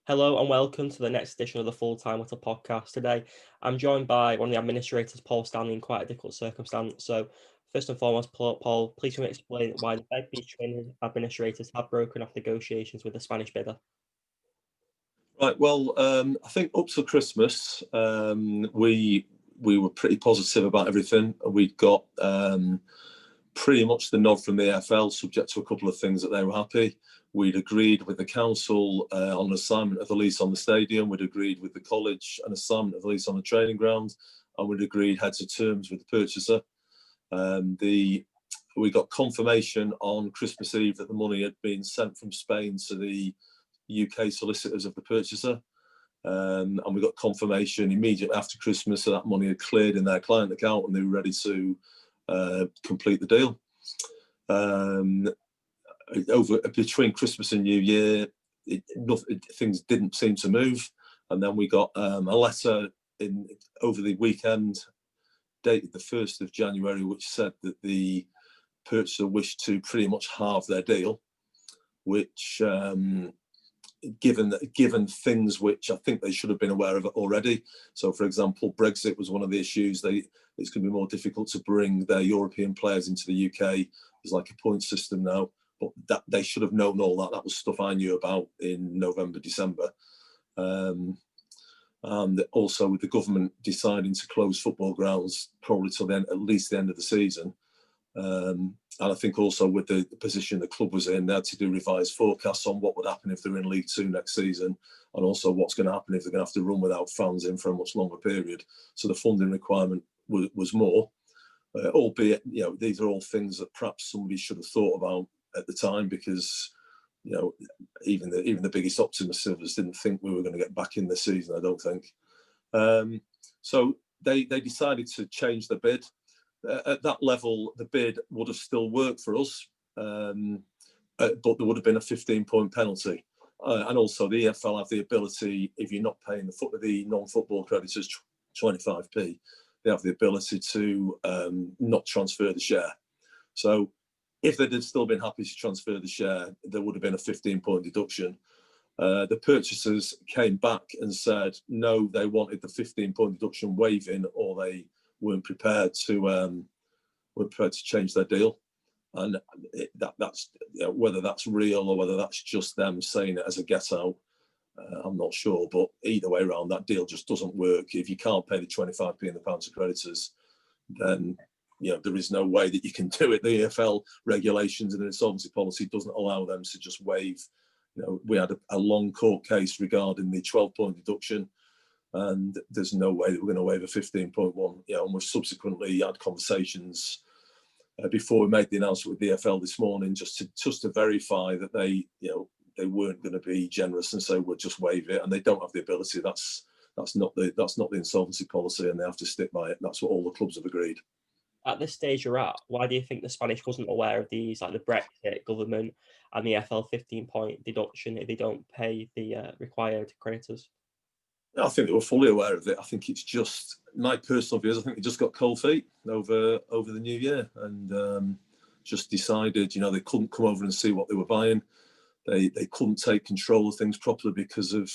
Hello and welcome to the next edition of the Full Time Little podcast. Today, I'm joined by one of the administrators, Paul Stanley, in quite a difficult circumstance. So, first and foremost, Paul, please can you explain why the Beg Beach training administrators have broken off negotiations with the Spanish bidder? Right. Well, I think up till Christmas, we were pretty positive about everything. We'd got pretty much the nod from the AFL, subject to a couple of things that they were happy. We'd agreed with the council on an assignment of the lease on the stadium. We'd agreed with the college an assignment of the lease on the training ground, and we'd agreed heads of terms with the purchaser. We got confirmation on Christmas Eve that the money had been sent from Spain to the UK solicitors of the purchaser. And we got confirmation immediately after Christmas that money had cleared in their client account and they were ready to complete the deal. Over between Christmas and New Year, things didn't seem to move, and then we got a letter over the weekend, dated the 1st of January, which said that the purchaser wished to pretty much halve their deal, which given things which I think they should have been aware of already. So, for example, Brexit was one of the issues. It's going to be more difficult to bring their European players into the UK. There's like a point system now, but that they should have known all that. That was stuff I knew about in November, December. And also with the government deciding to close football grounds probably till then, at least the end of the season. And I think also with the position the club was in, they had to do revised forecasts on what would happen if they're in League Two next season, and also what's going to happen if they're going to have to run without fans in for a much longer period. So the funding requirement was more, albeit these are all things that perhaps somebody should have thought about at the time, because even the biggest optimists of us didn't think we were going to get back in this season. I don't think. So they decided to change the bid. At that level, the bid would have still worked for us, but there would have been a 15-point penalty. And also, the EFL have the ability, if you're not paying the non-football creditors 25p, they have the ability to not transfer the share. So if they'd have still been happy to transfer the share, there would have been a 15-point deduction. The purchasers came back and said, no, they wanted the 15-point deduction waiving, or they weren't prepared to change their deal. And that's whether that's real or whether that's just them saying it as a get out, I'm not sure. But either way around, that deal just doesn't work. If you can't pay the 25p in the pound to creditors, then there is no way that you can do it. The EFL regulations and insolvency policy doesn't allow them to just waive. We had a long court case regarding the 12-point deduction, and there's no way that we're going to waive a 15.1. And we've subsequently had conversations before we made the announcement with the EFL this morning, just to verify that they weren't going to be generous and say we'll just waive it, and they don't have the ability. That's not the insolvency policy, and they have to stick by it. That's what all the clubs have agreed. At this stage you're at, why do you think the Spanish wasn't aware of these, like the Brexit government and the FL 15-point deduction if they don't pay the required creditors? I think they were fully aware of it. I think it's just my personal views. I think they just got cold feet over the new year, and just decided, they couldn't come over and see what they were buying. They couldn't take control of things properly because of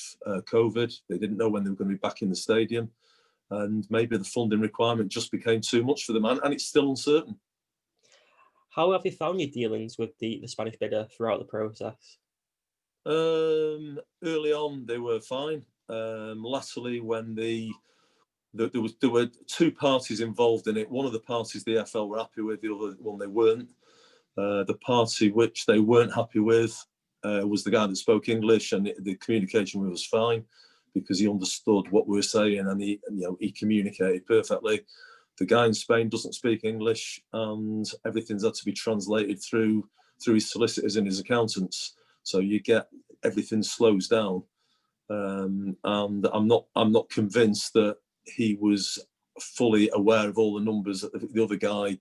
COVID. They didn't know when they were going to be back in the stadium, and maybe the funding requirement just became too much for them, and it's still uncertain. How have you found your dealings with the Spanish bidder throughout the process? Early on, they were fine. Latterly, when there were two parties involved in it. One of the parties the EFL were happy with, the other one they weren't. The party which they weren't happy with was the guy that spoke English, and the communication was fine because he understood what we were saying, and he communicated perfectly. The guy in Spain doesn't speak English, and everything's had to be translated through his solicitors and his accountants. So you get everything slows down. And I'm not convinced that he was fully aware of all the numbers that the other guy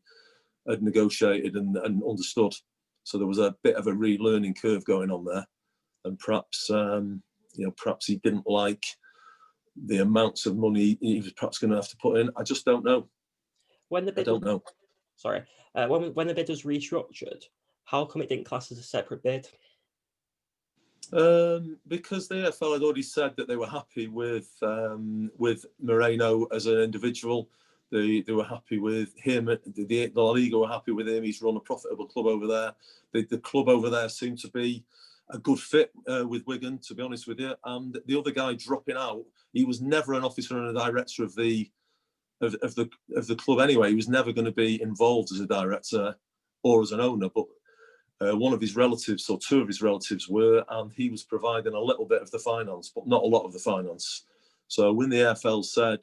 had negotiated and understood. So there was a bit of a relearning curve going on there, and perhaps perhaps he didn't like the amounts of money he was perhaps going to have to put in. I just don't know. When the I bid don't know. Sorry, when the bid was restructured, how come it didn't class as a separate bid? Because the AFL had already said that they were happy with Moreno as an individual. They were happy with him. The La Liga were happy with him. He's run a profitable club over there. The club over there seemed to be a good fit with Wigan, to be honest with you. And the other guy dropping out, he was never an officer and a director of the club anyway. He was never going to be involved as a director or as an owner, but one of his relatives or two of his relatives were, and he was providing a little bit of the finance, but not a lot of the finance. So when the AFL said,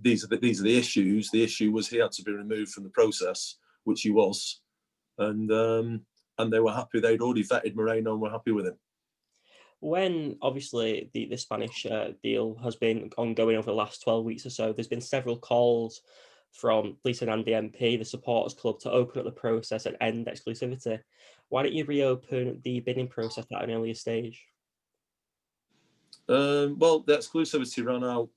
these are the issues, the issue was he had to be removed from the process, which he was, and they were happy. They'd already vetted Moreno and were happy with him. When obviously the Spanish deal has been ongoing over the last 12 weeks or so, there's been several calls from Lisa Nandy MP, the supporters club, to open up the process and end exclusivity. Why don't you reopen the bidding process at an earlier stage? Well, the exclusivity ran out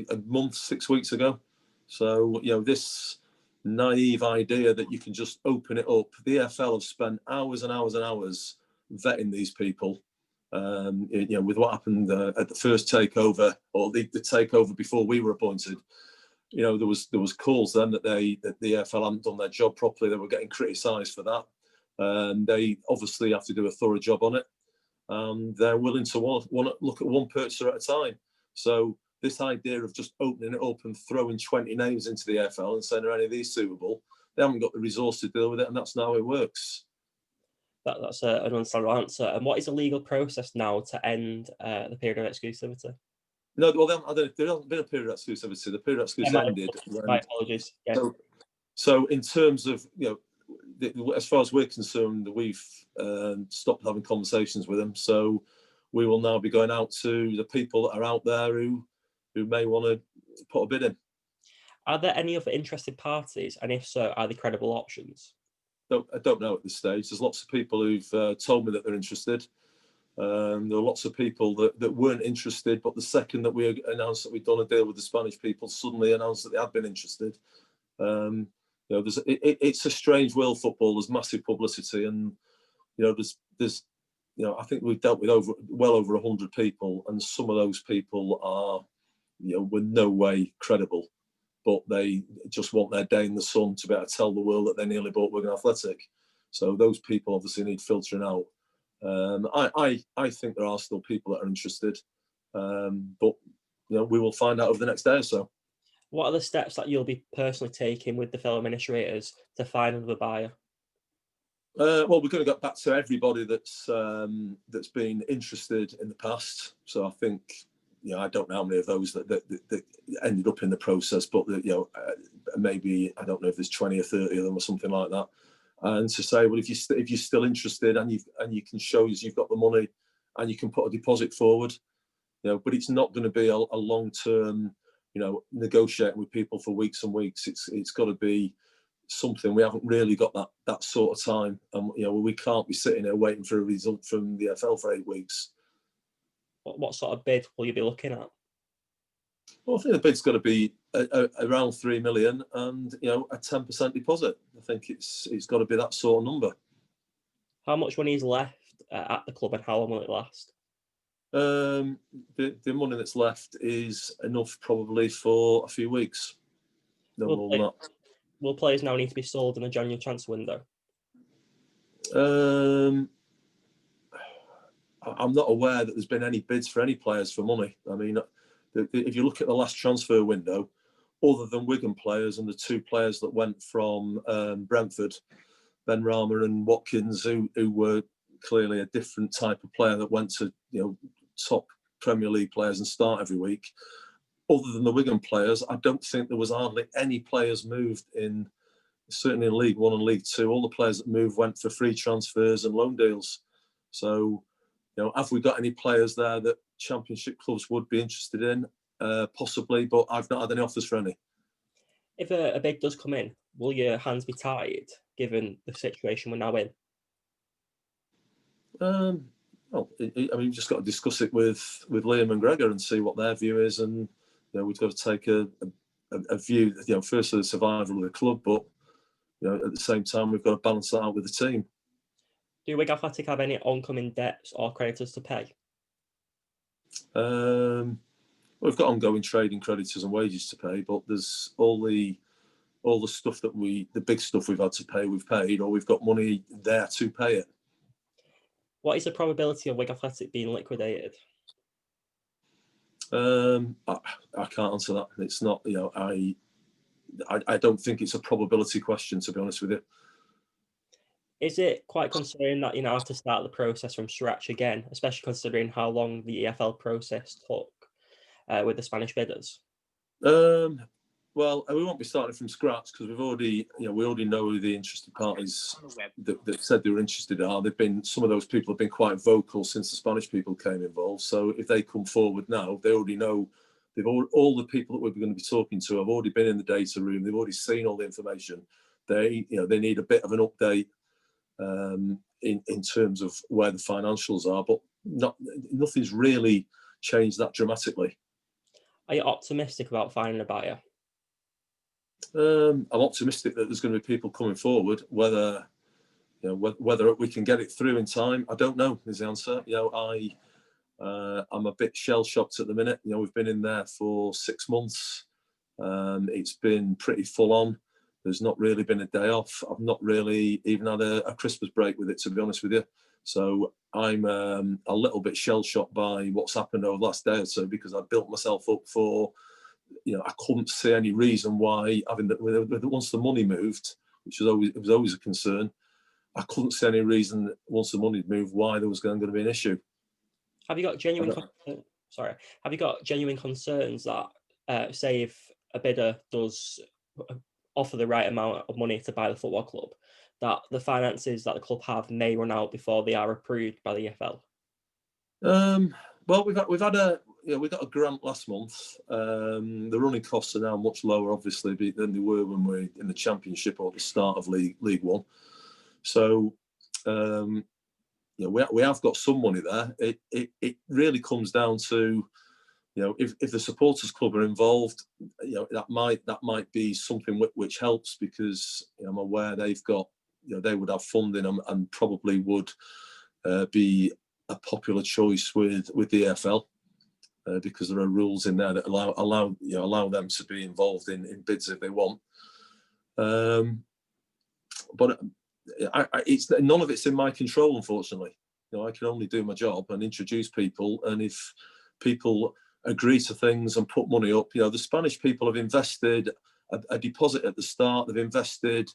a month, 6 weeks ago. So, this naive idea that you can just open it up. The EFL have spent hours and hours and hours vetting these people. With what happened at the first takeover, or the takeover before we were appointed, there was calls then that the EFL hadn't done their job properly. They were getting criticised for that. They obviously have to do a thorough job on it. They're willing to want to look at one purchaser at a time. So this idea of just opening it up and throwing 20 names into the EFL and saying, are any of these suitable? They haven't got the resource to deal with it, and that's not how it works. That's an understandable answer. And what is the legal process now to end the period of exclusivity? No, well, there hasn't been a period of exclusivity. The period of exclusivity ended. My apologies. Yeah. So in terms of, as far as we're concerned, we've stopped having conversations with them. So we will now be going out to the people that are out there who may want to put a bid in. Are there any other interested parties? And if so, are they credible options? I don't know at this stage. There's lots of people who've told me that they're interested. There are lots of people that weren't interested, but the second that we announced that we'd done a deal with the Spanish people, suddenly announced that they had been interested. It's a strange world, football. There's massive publicity, and there's I think we've dealt with well over 100 people, and some of those people are were no way credible, but they just want their day in the sun to be able to tell the world that they nearly bought Wigan Athletic. So those people obviously need filtering out. I think there are still people that are interested, but we will find out over the next day or so. What are the steps that you'll be personally taking with the fellow administrators to find another buyer? Well, we're going to get back to everybody that's been interested in the past. So I think, I don't know how many of those that ended up in the process, but maybe, I don't know if there's 20 or 30 of them or something like that. And to say, well, if you're still interested and you can show us you've got the money and you can put a deposit forward, but it's not going to be a long-term, negotiating with people for weeks and weeks. It's got to be something. We haven't really got that sort of time, and we can't be sitting there waiting for a result from the EFL for 8 weeks. What sort of bid will you be looking at? Well, I think the bid's got to be around 3 million and a 10% deposit. I think it's got to be that sort of number. How much money is left at the club, and how long will it last? The money that's left is enough probably for a few weeks. No more than that. Will players now need to be sold in the January transfer window? I'm not aware that there's been any bids for any players for money. I mean, if you look at the last transfer window, other than Wigan players and the 2 players that went from Brentford, Benrahma and Watkins, who were clearly a different type of player that went to top Premier League players and start every week. Other than the Wigan players, I don't think there was hardly any players moved certainly in League One and League Two. All the players that moved went for free transfers and loan deals. So, have we got any players there that Championship clubs would be interested in? Possibly, but I've not had any offers for any. If a bid does come in, will your hands be tied, given the situation we're now in? Well, we've just got to discuss it with Liam and Gregor and see what their view is, and we've got to take a view. First of the survival of the club, but at the same time we've got to balance that out with the team. Do Wigan Athletic have any oncoming debts or creditors to pay? We've got ongoing trading creditors and wages to pay, but there's all the stuff the big stuff we've had to pay, we've paid, or we've got money there to pay it. What is the probability of Wigan Athletic being liquidated? I can't answer that. It's not, I don't think it's a probability question, to be honest with you. Is it quite concerning that you now have to start the process from scratch again, especially considering how long the EFL process took with the Spanish bidders? Well, we won't be starting from scratch because we already know who the interested parties that said they were interested are. Some of those people have been quite vocal since the Spanish people came involved. So if they come forward now, they already know. All the people that we're going to be talking to have already been in the data room. They've already seen all the information. They need a bit of an update in terms of where the financials are, but nothing's really changed that dramatically. Are you optimistic about finding a buyer? I'm optimistic that there's going to be people coming forward. Whether we can get it through in time, I don't know. Is the answer. I'm a bit shell shocked at the minute. We've been in there for 6 months. It's been pretty full on. There's not really been a day off. I've not really even had a Christmas break with it, to be honest with you. So I'm a little bit shell shocked by what's happened over the last day or so, because I built myself up for. I couldn't see any reason why, once the money moved, which was always a concern, I couldn't see any reason once the money moved why there was going to be an issue. Have you got genuine concerns that, say, if a bidder does offer the right amount of money to buy the football club, that the finances that the club have may run out before they are approved by the EFL? Well, we got a grant last month. The running costs are now much lower, obviously, than they were when we were in the Championship or at the start of League One. So, we have got some money there. It really comes down to, if the supporters club are involved, that might be something which helps, because I'm aware they've got, they would have funding and probably would be a popular choice with the EFL. Because there are rules in there that allow them to be involved in bids if they want. But it's none of it's in my control, unfortunately. I can only do my job and introduce people, and if people agree to things and put money up, the Spanish people have invested a deposit at the start. They've invested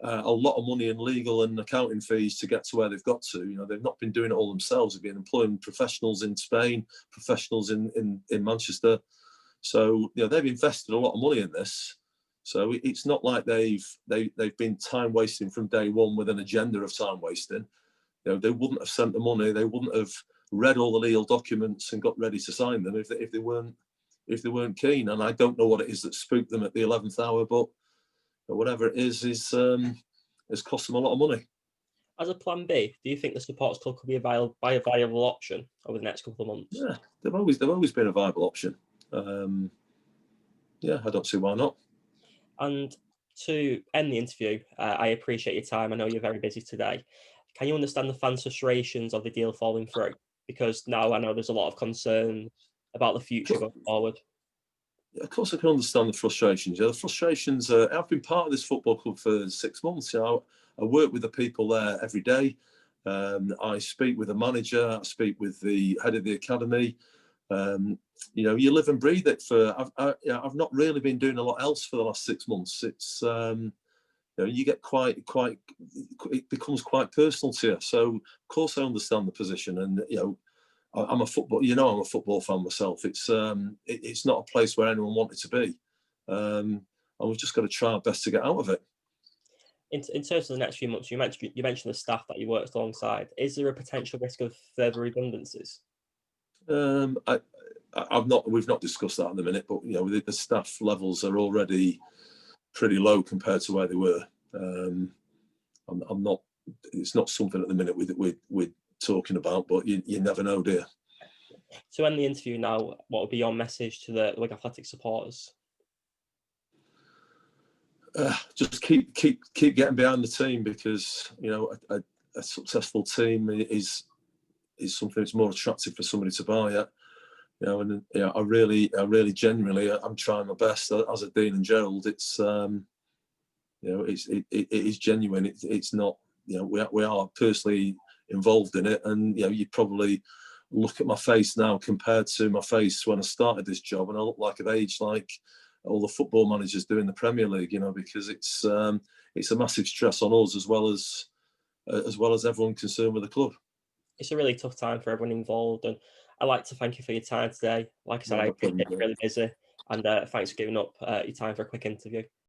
a lot of money in legal and accounting fees to get to where they've got to. They've not been doing it all themselves. They've been employing professionals in Spain, professionals in Manchester. So they've invested a lot of money in this. So it's not like they've been time wasting from day one with an agenda of time wasting. They wouldn't have sent the money. They wouldn't have read all the legal documents and got ready to sign them if they weren't keen. And I don't know what it is that spooked them at the 11th hour, but whatever it is has cost them a lot of money. As a plan B, do you think the supporters club could be a viable option over the next couple of months? Yeah, they've always been a viable option. Yeah, I don't see why not. And to end the interview, I appreciate your time. I know you're very busy today. Can you understand the fans' frustrations of the deal falling through? Because now I know there's a lot of concern about the future going forward. Of course, I can understand the frustrations. The frustrations. I've been part of this football club for 6 months. I work with the people there every day. I speak with the manager. I speak with the head of the academy. You live and breathe it. I've not really been doing a lot else for the last 6 months. It's you get quite. It becomes quite personal to you. So of course I understand the position, and I'm a football fan myself. It's not a place where anyone wanted to be, and we've just got to try our best to get out of it. In terms of the next few months, you mentioned the staff that you worked alongside. Is there a potential risk of further redundancies? We've not discussed that at the minute, but the staff levels are already pretty low compared to where they were. I'm not. It's not something at the minute we're talking about, but you never know, dear. To end the interview now, what would be your message to the Wigan Athletic supporters? Just keep getting behind the team, because a successful team is something that's more attractive for somebody to buy. You know, and I really genuinely, I'm trying my best as a Dean and Gerald. It's you know, it is genuine. It's not, you know, we are personally involved in it, and you know, you probably look at my face now compared to my face when I started this job, and I look like an age like all the football managers do in the Premier League, you know, because it's a massive stress on us as well as everyone concerned with the club. It's a really tough time for everyone involved, and I'd like to thank you for your time today. Like I said, No, I no appreciate problem. you're really busy, and thanks for giving up your time for a quick interview.